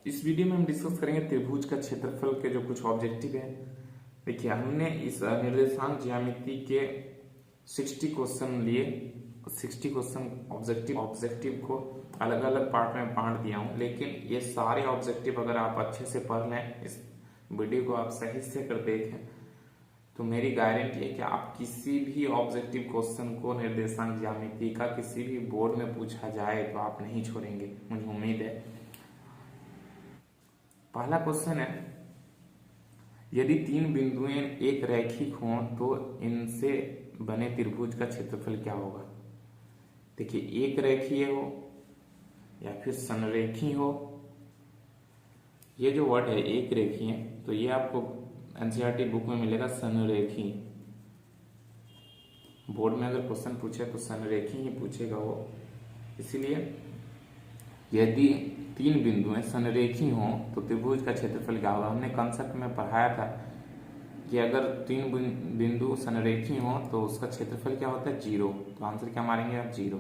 इस वीडियो में हम डिस्कस करेंगे त्रिभुज का क्षेत्रफल के जो कुछ ऑब्जेक्टिव है। देखिए, हमने इस निर्देशांक ज्यामिति के 60 क्वेश्चन लिए। 60 क्वेश्चन ऑब्जेक्टिव को अलग अलग पार्ट में बांट दिया हूं, लेकिन ये सारे ऑब्जेक्टिव अगर आप अच्छे से पढ़ लें, इस वीडियो को आप सही से कर देखें, तो मेरी गारंटी है कि आप किसी भी ऑब्जेक्टिव क्वेश्चन को निर्देशांक ज्यामिति का किसी भी बोर्ड में पूछा जाए तो आप नहीं छोड़ेंगे, मुझे उम्मीद है। पहला क्वेश्चन है, यदि तीन बिंदुएं एक रैखिक हों तो इनसे बने त्रिभुज का क्षेत्रफल क्या होगा। देखिए, एक रेखीय हो या फिर संरेखी हो, ये जो वर्ड है एक रेखीय, तो ये आपको एनसीईआरटी बुक में मिलेगा संरेखी। बोर्ड में अगर क्वेश्चन पूछे तो संरेखी ही पूछेगा वो। इसीलिए यदि तीन बिंदुएं संरेखी हों तो त्रिभुज का क्षेत्रफल क्या होगा। हमने कंसेप्ट में पढ़ाया था कि अगर तीन बिंदु संरेखी हों तो उसका क्षेत्रफल क्या होता है, 0। तो आंसर क्या मारेंगे आप, 0।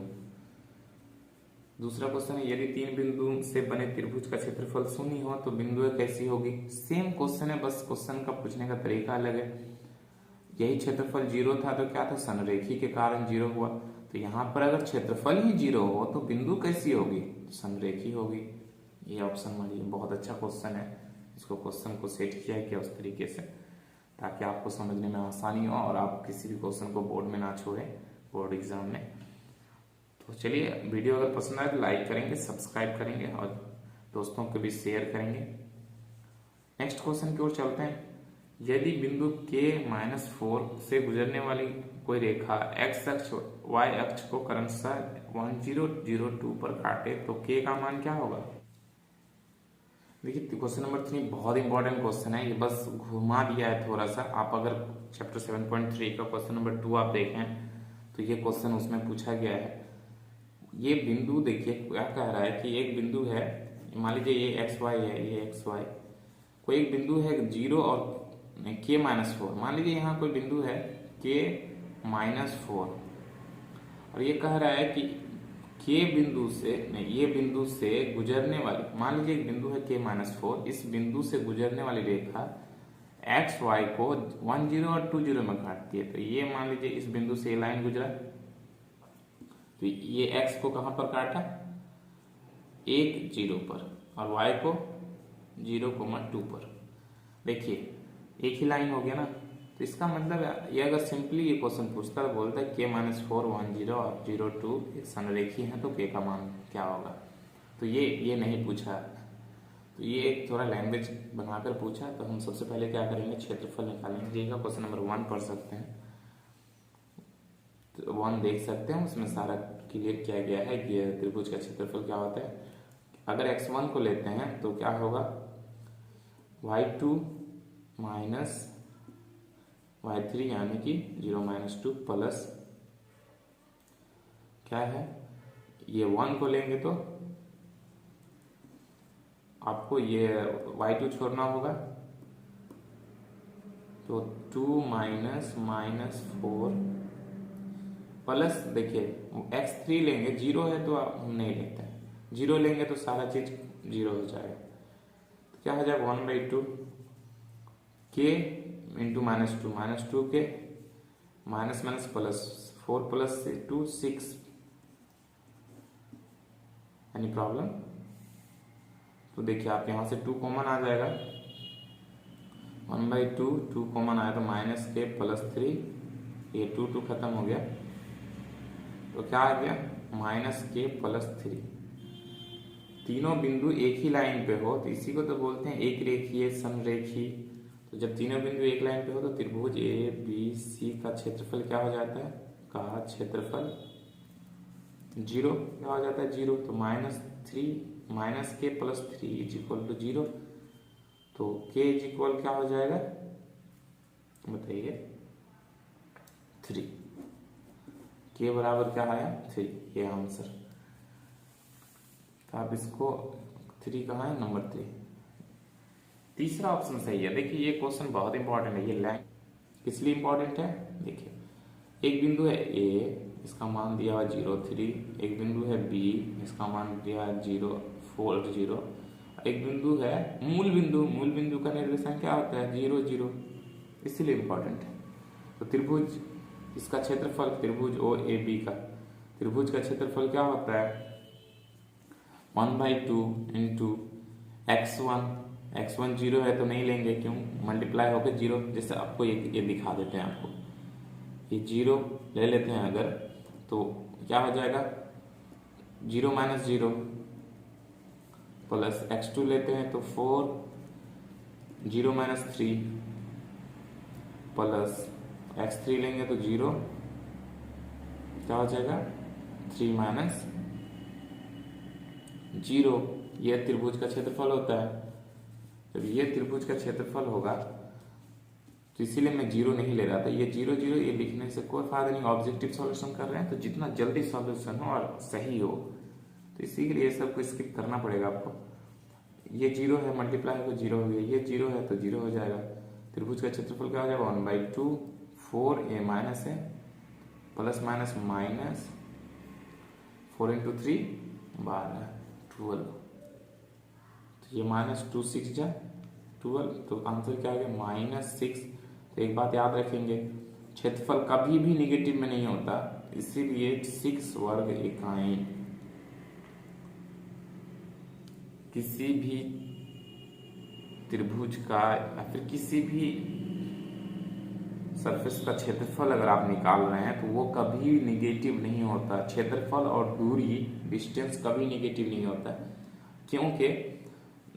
दूसरा क्वेश्चन है, यदि तीन बिंदु से बने त्रिभुज का क्षेत्रफल 0 हो तो बिंदुएं कैसी होगी। सेम क्वेश्चन है, बस क्वेश्चन का पूछने का तरीका अलग है। यही क्षेत्रफल 0 था तो क्या था, संरेखी के कारण 0 हुआ। तो यहाँ पर अगर क्षेत्रफल ही 0 हो तो बिंदु कैसी होगी, संरेखी होगी। ये ऑप्शन मानिए, बहुत अच्छा क्वेश्चन है। इसको क्वेश्चन को सेट किया है उस तरीके से ताकि आपको समझने में आसानी हो और आप किसी भी क्वेश्चन को बोर्ड में ना छोड़ें, बोर्ड एग्जाम में। तो चलिए, वीडियो अगर पसंद आए तो लाइक करेंगे, सब्सक्राइब करेंगे और दोस्तों के बीच शेयर करेंगे। नेक्स्ट क्वेश्चन की ओर चलते हैं। यदि बिंदु K-4 से गुजरने वाली कोई रेखा x अक्ष y अक्ष को क्रमशः 1002 पर काटे तो K का मान क्या होगा। देखिए, क्वेश्चन नंबर 3 बहुत इंपॉर्टेंट क्वेश्चन है। ये बस घुमा दिया है थोड़ा सा। आप अगर चैप्टर 7.3 का क्वेश्चन नंबर 2 आप देखें तो ये क्वेश्चन उसमें पूछा गया है। ये बिंदु देखिए क्या कह रहा है कि एक बिंदु है, मान लीजिए ये XY है, ये XY। कोई एक बिंदु है 0 और K-4। मान लीजिए यहाँ कोई बिंदु है K-4 और ये कह रहा है कि K बिंदु से नहीं, ये बिंदु से गुजरने वाली, मान लीजिए एक बिंदु है K-4, इस बिंदु से गुजरने वाली रेखा XY को 10 और 20 में काटती है। तो ये मान लीजिए इस बिंदु से ये लाइन गुजरा, तो ये x को कहां पर काटा, 1 0 पर, और y को 0,2 पर। देखिए, एक ही लाइन हो गया ना। तो इसका मतलब ये अगर सिंपली ये क्वेश्चन पूछता है, बोलता है K-4 10 और 02 एक संरेखी है तो K का मान क्या होगा। तो ये नहीं पूछा, तो ये एक थोड़ा लैंग्वेज बनाकर पूछा। तो हम सबसे पहले क्या करेंगे, क्षेत्रफल निकालेंगे। क्वेश्चन नंबर 1 पढ़ सकते हैं, तो 1 देख सकते हैं, उसमें सारा क्लियर किया गया है कि त्रिभुज का क्षेत्रफल क्या होता है। अगर x1 को लेते हैं तो क्या होगा, y2 माइनस y3 यानी कि 0-2 प्लस क्या है, ये 1 को लेंगे तो आपको ये y2 छोड़ना होगा, तो 2 -4 प्लस, देखिए x3 लेंगे, 0 है तो हम नहीं लेते हैं, 0 लेंगे तो सारा चीज 0 हो जाएगा। तो क्या हो जाएगा, 1/2 K इंटू -2 के minus plus 4 plus 2 6। Any problem. तो देखिए, आप यहां से 2 कॉमन आ जाएगा, 1/2 2 कॉमन आया तो -K प्लस 3, ये 2 खत्म हो गया, तो क्या आ गया, -K प्लस 3। तीनों बिंदु एक ही लाइन पे हो तो इसी को तो बोलते हैं एक रेखीय संरेखी। तो जब तीनों बिंदु एक लाइन पे हो तो त्रिभुज ABC का क्षेत्रफल क्या हो जाता है, का क्षेत्रफल 0 क्या हो जाता है, 0। तो -K plus 3 is equal to 0। तो K इज इक्वल क्या हो जाएगा, बताइए, 3। K बराबर क्या आया, 3, ये आंसर। तो आप इसको 3 कहाँ है, नंबर 3, तीसरा ऑप्शन सही है। देखिए, ये क्वेश्चन बहुत इंपॉर्टेंट है। ये लाइन किस लिए इंपॉर्टेंट है, देखिए, एक बिंदु है A, इसका मान दिया हुआ 0 3, एक बिंदु है B, इसका मान दिया 0 4 0, एक बिंदु है मूल बिंदु का निर्देशांक क्या होता है 0 0, इसीलिए इंपॉर्टेंट है। तो त्रिभुज इसका क्षेत्रफल त्रिभुज ओ ए बी का त्रिभुज का क्षेत्रफल क्या होता है 1/2 इंटू x1 0 है तो नहीं लेंगे, क्यों, मल्टीप्लाई होकर 0, जैसे आपको ये दिखा देते हैं, आपको ये 0 ले लेते हैं अगर, तो क्या हो जाएगा 0 - 0 प्लस x2 लेते हैं तो 4, 0 - 3 प्लस x3 लेंगे तो 0, क्या हो जाएगा 3 - 0। यह त्रिभुज का क्षेत्रफल होता है। जब ये त्रिभुज का क्षेत्रफल होगा तो इसीलिए मैं 0 नहीं ले रहा था, ये 0 0 ये लिखने से कोई फायदा नहीं। ऑब्जेक्टिव सॉल्यूशन कर रहे हैं तो जितना जल्दी सॉल्यूशन हो और सही हो, तो इसी के लिए सबको स्किप करना पड़ेगा आपको। ये 0 है, मल्टीप्लाई होकर 0 हो गया, ये 0 है तो 0 हो जाएगा। त्रिभुज का क्षेत्रफल क्या हो जाएगा 1/2 4a - a plus minus minus 4 × 3 12 12, तो ये -2 6 जा 12, तो आंसर क्या आ गया -6। तो एक बात याद रखेंगे, क्षेत्रफल कभी भी निगेटिव में नहीं होता, इसीलिए 6 वर्ग इकाई किसी भी त्रिभुज का या फिर किसी भी सरफेस का क्षेत्रफल अगर आप निकाल रहे हैं तो वो कभी निगेटिव नहीं होता। क्षेत्रफल और दूरी डिस्टेंस कभी निगेटिव नहीं होता, क्योंकि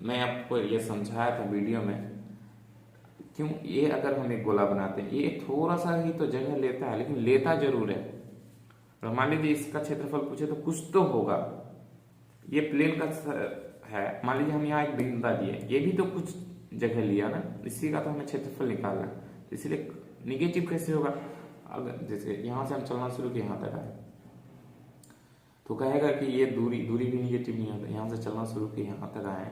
मैं आपको ये समझाया था वीडियो में। क्यों, ये अगर हम एक गोला बनाते हैं, ये थोड़ा सा ही तो जगह लेता है, लेकिन लेता जरूर है। और मान लीजिए इसका क्षेत्रफल पूछे तो कुछ तो होगा। ये प्लेन का है, मान लीजिए हम यहाँ एक बिंदु दिए, ये भी तो कुछ जगह लिया ना, इसी का तो हमें क्षेत्रफल निकालना है। इसलिए निगेटिव कैसे होगा, अगर जैसे यहाँ से हम चलना शुरू किए यहाँ तक आए तो कहेगा कि ये दूरी भी निगेटिव नहीं होता। यहाँ से चलना शुरू किए यहाँ तक आए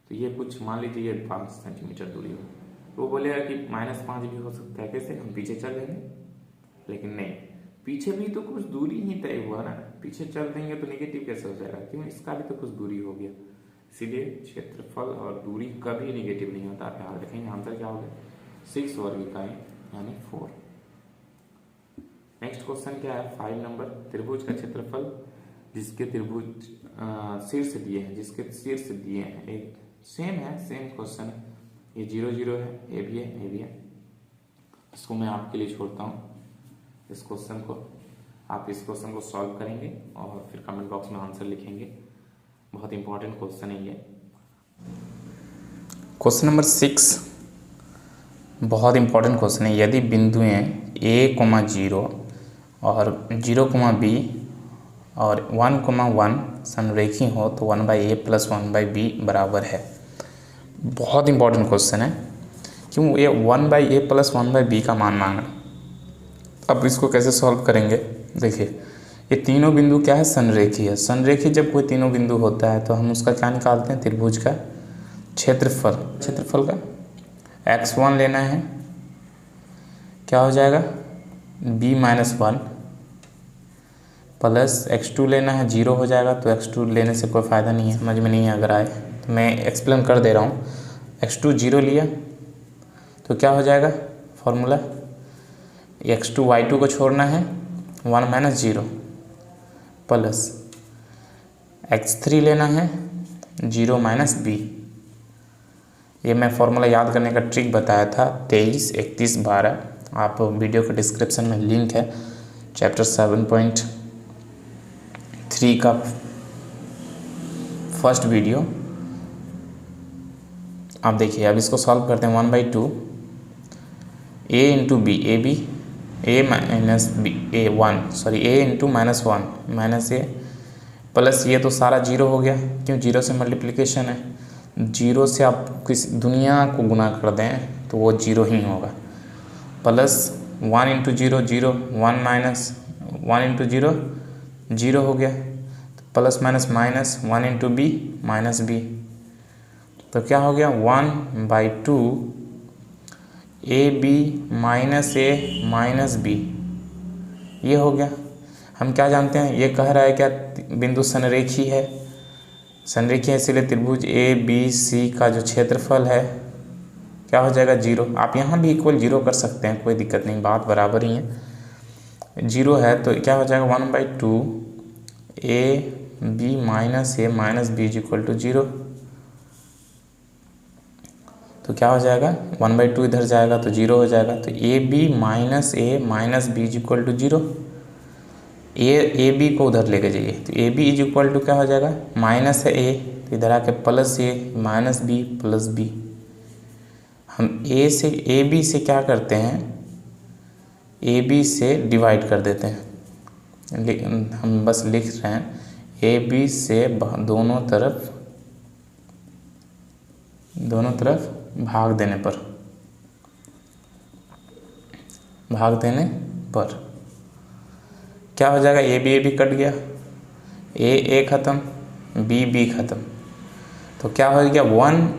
तो ये कुछ मान लीजिए ये 5 सेंटीमीटर दूरी हो, तो वो बोलेगा कि -5 भी हो सकता है। कैसे, हम पीछे चल देंगे, लेकिन नहीं, पीछे भी तो कुछ दूरी ही तय हुआ ना, पीछे चल देंगे तो निगेटिव कैसे हो जाएगा, क्यों, इसका भी तो कुछ दूरी हो गया। इसीलिए क्षेत्रफल और दूरी कभी निगेटिव नहीं होता। आप याद रखेंगे, आंसर क्या होगा 6 वर्ग इकाई यानी 4। नेक्स्ट क्वेश्चन क्या है 5 नंबर, त्रिभुज का क्षेत्रफल जिसके त्रिभुज शीर्ष दिए हैं, जिसके शीर्ष दिए हैं, एक सेम क्वेश्चन है। ये 0 0 है, ए भी है, ए भी है। इसको मैं आपके लिए छोड़ता हूँ, इस क्वेश्चन को आप इस क्वेश्चन को सॉल्व करेंगे और फिर कमेंट बॉक्स में आंसर लिखेंगे। बहुत इंपॉर्टेंट क्वेश्चन है ये। क्वेश्चन नंबर 6 बहुत इंपॉर्टेंट क्वेश्चन है। यदि बिंदुएं a, 0 और 0, b और 1, 1 संरेखी हो तो 1/a + 1/b बराबर है। बहुत इंपॉर्टेंट क्वेश्चन है, क्यों, ये 1/a + 1/b का मान मांगा। अब इसको कैसे सॉल्व करेंगे, देखिए ये तीनों बिंदु क्या है, संरेखी है। संरेखी जब कोई तीनों बिंदु होता है तो हम उसका क्या निकालते हैं, त्रिभुज का क्षेत्रफल का x1 लेना है, क्या हो जाएगा b - 1 प्लस x2 लेना है, 0 हो जाएगा। तो x2 लेने से कोई फ़ायदा नहीं है, समझ में नहीं अगर आए तो मैं एक्सप्लेन कर दे रहा हूँ। x2 0 लिया तो क्या हो जाएगा फॉर्मूला, x2 y2 को छोड़ना है 1 - 0 प्लस x3 लेना है 0 - b। ये मैं फॉर्मूला याद करने का ट्रिक बताया था 23, 31, 12। आप वीडियो के डिस्क्रिप्शन में लिंक है, चैप्टर 7.3 का फर्स्ट वीडियो आप देखिए। अब इसको सॉल्व करते हैं 1/2 a × b, a b a - b a 1 sorry a × -1 -a plus ये तो सारा 0 हो गया, क्यों, 0 से मल्टीप्लिकेशन है। 0 से आप किस दुनिया को गुना कर दें तो वो 0 ही होगा, प्लस 1 × 0 0 1 - 1 × 0 0 हो गया, plus minus minus 1 × b -b, तो क्या हो गया 1/2 ab - a - b, ये हो गया। हम क्या जानते हैं, ये कह रहा है क्या बिंदु संरेखी है, संरेखीय इसीलिए त्रिभुज ए बी सी का जो क्षेत्रफल है क्या हो जाएगा 0। आप यहाँ भी इक्वल 0 कर सकते हैं, कोई दिक्कत नहीं, बात बराबर ही है। 0 है तो क्या हो जाएगा 1/2 A B minus A minus B is equal to 0। तो क्या हो जाएगा 1/2 इधर जाएगा तो 0 हो जाएगा। तो A B minus B is equal to 0। A B को उधर लेके जाइए तो A B is equal to क्या हो जाएगा, माइनस है ए तो इधर आके plus A minus B plus B. हम ए बी से क्या करते हैं, ए बी से डिवाइड कर देते हैं। हम बस लिख रहे हैं ए बी से दोनों तरफ भाग देने पर क्या हो जाएगा, ए बी कट गया, ए ख़त्म बी ख़त्म। तो क्या हो गया 1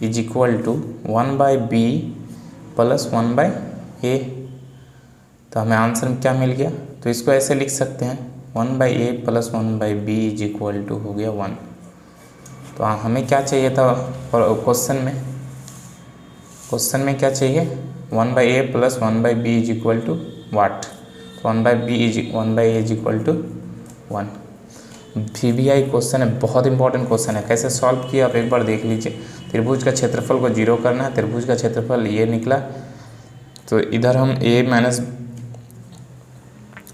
is equal to 1/b plus 1/a। तो हमें आंसर में क्या मिल गया, तो इसको ऐसे लिख सकते हैं 1/a plus 1/b is equal to हो गया 1। तो हमें क्या चाहिए था क्वेश्चन में क्या चाहिए 1/a plus 1/b is equal to what. तो 1/a is equal to 1। VBI question है, बहुत इंपॉर्टेंट क्वेश्चन है। कैसे सॉल्व किया आप एक बार देख लीजिए। त्रिभुज का क्षेत्रफल को 0 करना है, त्रिभुज का क्षेत्रफल ये निकला तो इधर हम a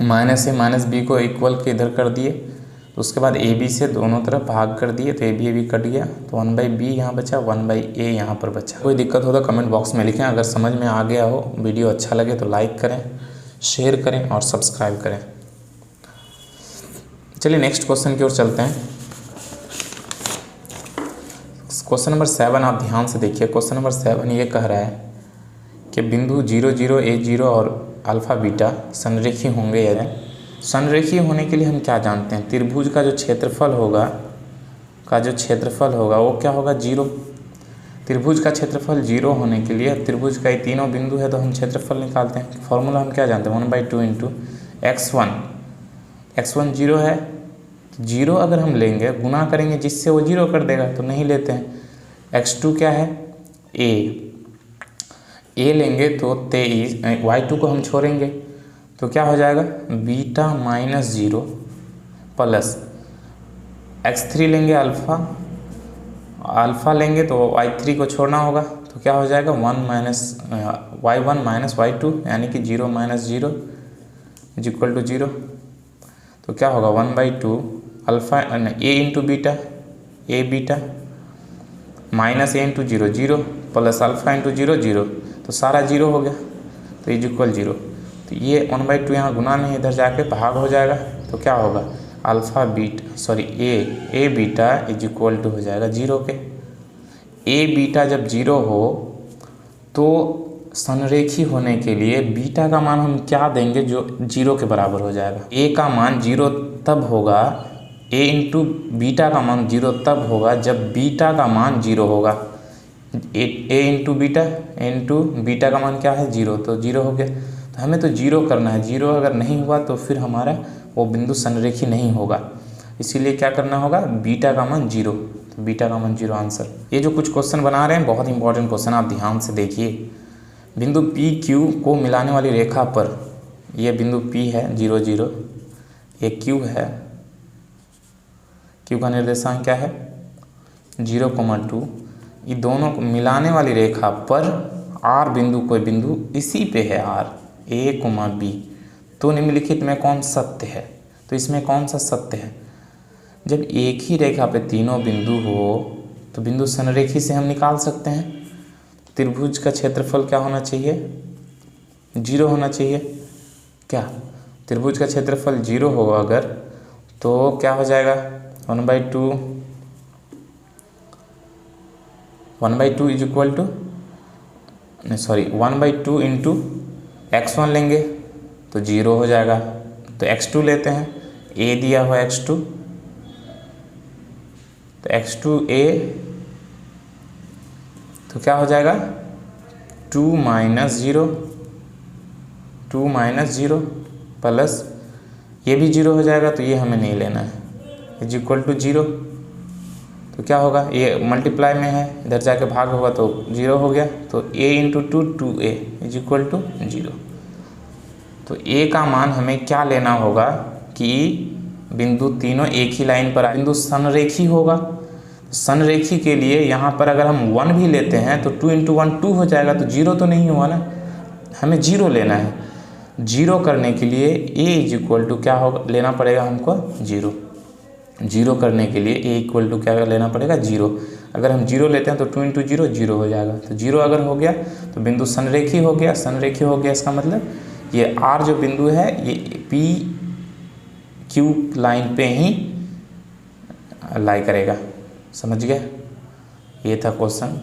माइनस बी को इक्वल के इधर कर दिए। तो उसके बाद ए बी से दोनों तरफ भाग कर दिए तो ए बी कट गया तो 1/b यहाँ बचा, 1/a यहाँ पर बचा। कोई दिक्कत हो तो कमेंट बॉक्स में लिखें। अगर समझ में आ गया हो, वीडियो अच्छा लगे तो लाइक करें, शेयर करें और सब्सक्राइब करें। चलिए नेक्स्ट क्वेश्चन की ओर चलते हैं। क्वेश्चन नंबर 7 आप ध्यान से देखिए। क्वेश्चन नंबर 7 ये कह रहा है कि बिंदु 0 0 A0 और अल्फ़ा बीटा संरेखीय होंगे। यदि संरेखीय होने के लिए हम क्या जानते हैं, त्रिभुज का जो क्षेत्रफल होगा वो क्या होगा 0। त्रिभुज का क्षेत्रफल 0 होने के लिए त्रिभुज का ये तीनों बिंदु है तो हम क्षेत्रफल निकालते हैं। फॉर्मूला हम क्या जानते हैं 1/2 इंटू x1 0 है। 0 अगर हम लेंगे गुना करेंगे जिससे वो 0 कर देगा तो नहीं लेते हैं। x2 क्या है a लेंगे तो 23, y2 को हम छोड़ेंगे तो क्या हो जाएगा बीटा माइनस 0 प्लस x3 लेंगे अल्फ़ा लेंगे तो y3 को छोड़ना होगा तो क्या हो जाएगा y1 माइनस y2 यानी कि 0 माइनस 0 इज इक्वल टू 0। तो क्या होगा 1/2 alpha a into beta a beta minus a into 0 0 plus alpha into 0 0 तो सारा 0 हो गया तो इज इक्वल 0। तो ये 1/2 यहाँ गुना नहीं, इधर जाके भाग हो जाएगा तो क्या होगा a beta is equal to हो जाएगा 0 के। a बीटा जब 0 हो तो संरेखी होने के लिए बीटा का मान हम क्या देंगे जो 0 के बराबर हो जाएगा। a का मान 0 तब होगा, a इंटू बीटा का मान 0 तब होगा जब बीटा का मान 0 होगा। a इंटू बीटा का मान क्या है 0 तो 0 हो गया। तो हमें तो 0 करना है, 0 अगर नहीं हुआ तो फिर हमारा वो बिंदु संरेखी नहीं होगा। इसीलिए क्या करना होगा बीटा का मान 0, तो बीटा का मान 0 आंसर। ये जो कुछ क्वेश्चन बना रहे हैं बहुत इंपॉर्टेंट क्वेश्चन, आप ध्यान से देखिए। बिंदु पी क्यू को मिलाने वाली रेखा पर, यह बिंदु P है 0 0, ये Q है, Q का निर्देशांक क्या है 0,2। ये दोनों को मिलाने वाली रेखा पर R बिंदु, कोई बिंदु इसी पे है R A, B, तो निम्नलिखित में कौन सत्य है। तो इसमें कौन सा सत्य है, जब एक ही रेखा पे तीनों बिंदु हो तो बिंदु संरेखी से हम निकाल सकते हैं। त्रिभुज का क्षेत्रफल क्या होना चाहिए 0 होना चाहिए। क्या त्रिभुज का क्षेत्रफल 0 होगा अगर तो क्या हो जाएगा 1/2 is equal to 1/2 into x1 लेंगे तो 0 हो जाएगा। तो x2 लेते हैं, a दिया हुआ x2 तो x2a तो क्या हो जाएगा 2 माइनस 0 प्लस ये भी 0 हो जाएगा तो ये हमें नहीं लेना है इज इक्वल टू 0। तो क्या होगा, ये मल्टीप्लाई में है, इधर जाके भाग होगा तो 0 हो गया, तो a into 2a is equal to 0। तो a का मान हमें क्या लेना होगा कि बिंदु तीनों एक ही लाइन पर आए, बिंदु संरेखी होगा। संरेखी के लिए यहाँ पर अगर हम 1 भी लेते हैं तो 2 इंटू 1 2 हो जाएगा, तो 0 तो नहीं हुआ ना, हमें 0 लेना है। 0 करने के लिए a इज इक्वल टू क्या होगा, लेना पड़ेगा हमको 0। 0 करने के लिए a इक्वल टू क्या लेना पड़ेगा 0। अगर हम 0 लेते हैं तो 2 इंटू 0 0 हो जाएगा, तो 0 अगर हो गया तो बिंदु संरेखी हो गया। संरेखी हो गया इसका मतलब ये r जो बिंदु है ये p q लाइन पे ही लाई करेगा। समझ गए, ये था क्वेश्चन।